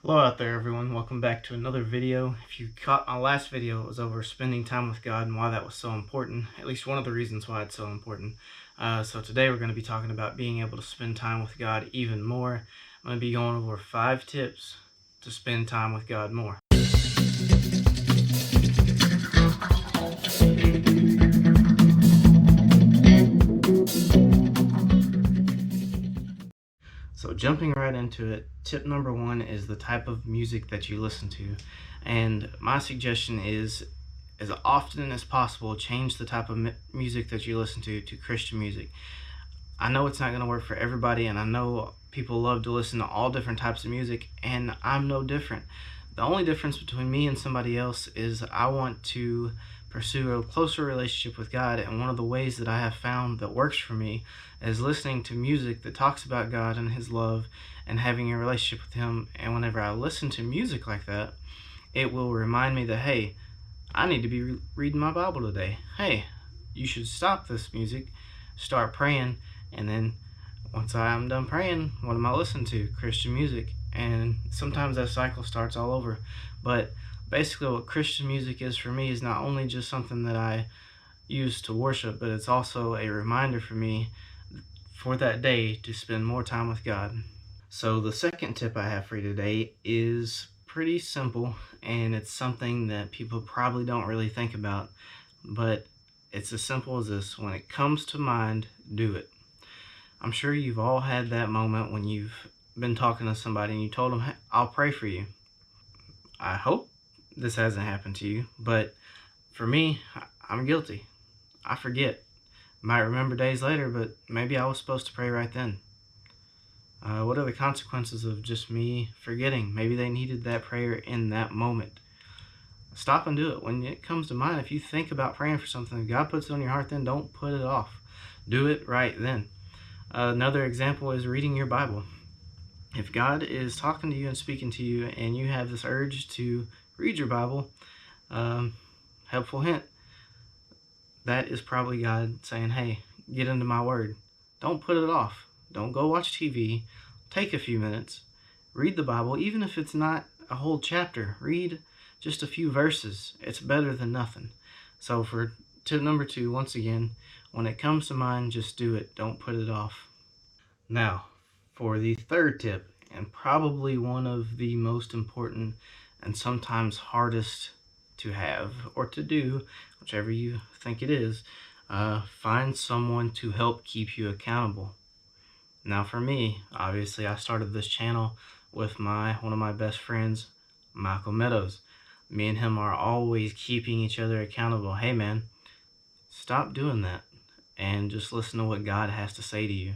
Hello out there everyone, welcome back to another video. If you caught my last video, it was over spending time with God and why that was so important, at least one of the reasons why it's so important. So today we're going to be talking about being able to spend time with God even more. I'm going to be going over 5 tips to spend time with God more. So jumping right into it, tip number 1 is the type of music that you listen to. And my suggestion is, as often as possible, change the type of music that you listen to Christian music. I know it's not going to work for everybody, and I know people love to listen to all different types of music, and I'm no different. The only difference between me and somebody else is I want to pursue a closer relationship with God, and one of the ways that I have found that works for me is listening to music that talks about God and His love and having a relationship with Him. And whenever I listen to music like that, it will remind me that, hey, I need to be reading my Bible today. Hey, you should stop this music, start praying, and then once I'm done praying, what am I listening to? Christian music. And sometimes that cycle starts all over. But basically what Christian music is for me is not only just something that I use to worship, but it's also a reminder for me for that day to spend more time with God. So the second tip I have for you today is pretty simple, and it's something that people probably don't really think about, but it's as simple as this: when it comes to mind, do it. I'm sure you've all had that moment when you've been talking to somebody and you told them, hey, I'll pray for you. I hope this hasn't happened to you, but for me, I'm guilty. I forget. Might remember days later, but maybe I was supposed to pray right then. What are the consequences of just me forgetting? Maybe they needed that prayer in that moment. Stop and do it. When it comes to mind, if you think about praying for something, if God puts it on your heart, then don't put it off. Do it right then. Another example is reading your Bible. If God is talking to you and speaking to you and you have this urge to read your Bible, helpful hint, that is probably God saying, hey, get into my word. Don't put it off. Don't go watch TV. Take a few minutes. Read the Bible, even if it's not a whole chapter. Read just a few verses. It's better than nothing. So for tip number 2, once again, when it comes to mind, just do it. Don't put it off. Now, for the third tip, and probably one of the most important and sometimes hardest to have or to do, whichever you think it is, find someone to help keep you accountable. Now for me, obviously I started this channel with one of my best friends, Michael Meadows. Me and him are always keeping each other accountable. Hey man, stop doing that and just listen to what God has to say to you.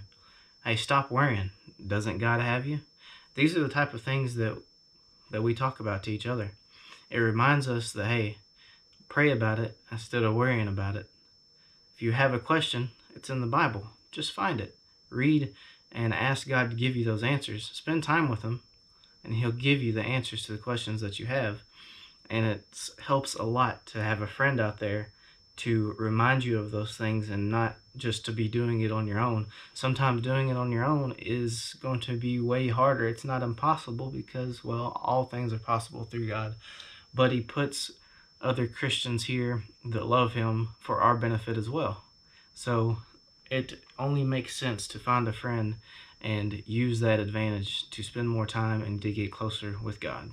Hey, stop worrying. Doesn't God have you? These are the type of things that we talk about to each other. It reminds us that, hey, pray about it instead of worrying about it. If you have a question, it's in the Bible. Just find it. Read and ask God to give you those answers. Spend time with Him, and He'll give you the answers to the questions that you have. And it helps a lot to have a friend out there to remind you of those things and not just to be doing it on your own. Sometimes doing it on your own is going to be way harder. It's not impossible because, well, all things are possible through God. But He puts other Christians here that love Him for our benefit as well. So it only makes sense to find a friend and use that advantage to spend more time and to get closer with God.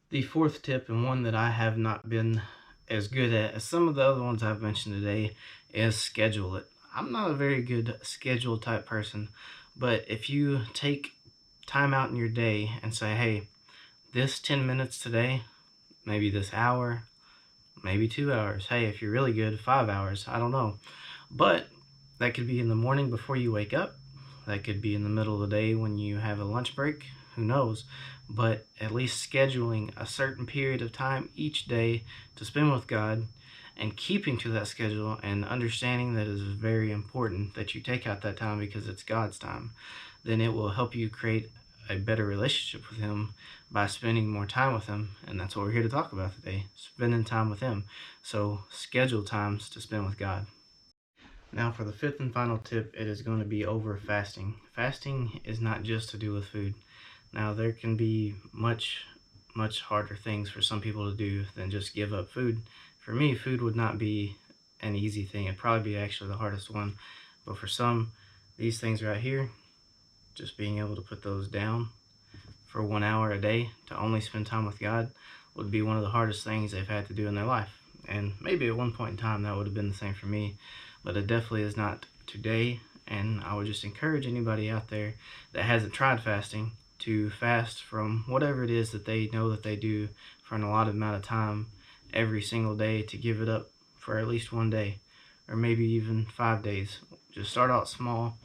The fourth tip, and one that I have not been as good at as some of the other ones I've mentioned today, is schedule it. I'm not a very good schedule type person, but if you take time out in your day and say, hey, this 10 minutes today, maybe this hour, maybe 2 hours, hey, if you're really good, 5 hours, I don't know. But that could be in the morning before you wake up. That could be in the middle of the day when you have a lunch break. Who knows? But at least scheduling a certain period of time each day to spend with God and keeping to that schedule and understanding that it is very important that you take out that time because it's God's time, then it will help you create a better relationship with Him by spending more time with Him. And that's what we're here to talk about today, spending time with Him. So schedule times to spend with God. Now for the fifth and final tip, it is going to be over fasting. Fasting is not just to do with food. Now, there can be much harder things for some people to do than just give up food. For me, food would not be an easy thing. It'd probably be actually the hardest one. But for some, these things right here, just being able to put those down for 1 hour a day to only spend time with God would be one of the hardest things they've had to do in their life. And maybe at one point in time that would have been the same for me, but it definitely is not today. And I would just encourage anybody out there that hasn't tried fasting to fast from whatever it is that they know that they do for an allotted amount of time every single day, to give it up for at least one day or maybe even 5 days. Just start out small,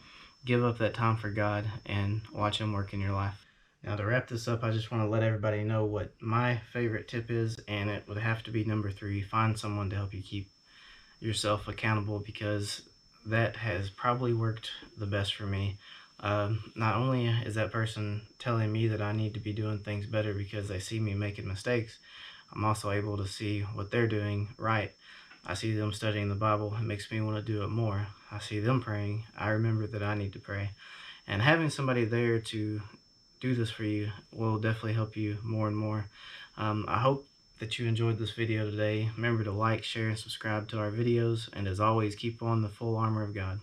give up that time for God, and watch Him work in your life. Now, to wrap this up, I just want to let everybody know what my favorite tip is, and it would have to be number 3: find someone to help you keep yourself accountable, because that has probably worked the best for me. Not only is that person telling me that I need to be doing things better because they see me making mistakes, I'm also able to see what they're doing right. I see them studying the Bible, it makes me want to do it more. I see them praying, I remember that I need to pray. And having somebody there to do this for you will definitely help you more and more. I hope that you enjoyed this video today. Remember to like, share, and subscribe to our videos. And as always, keep on the full armor of God.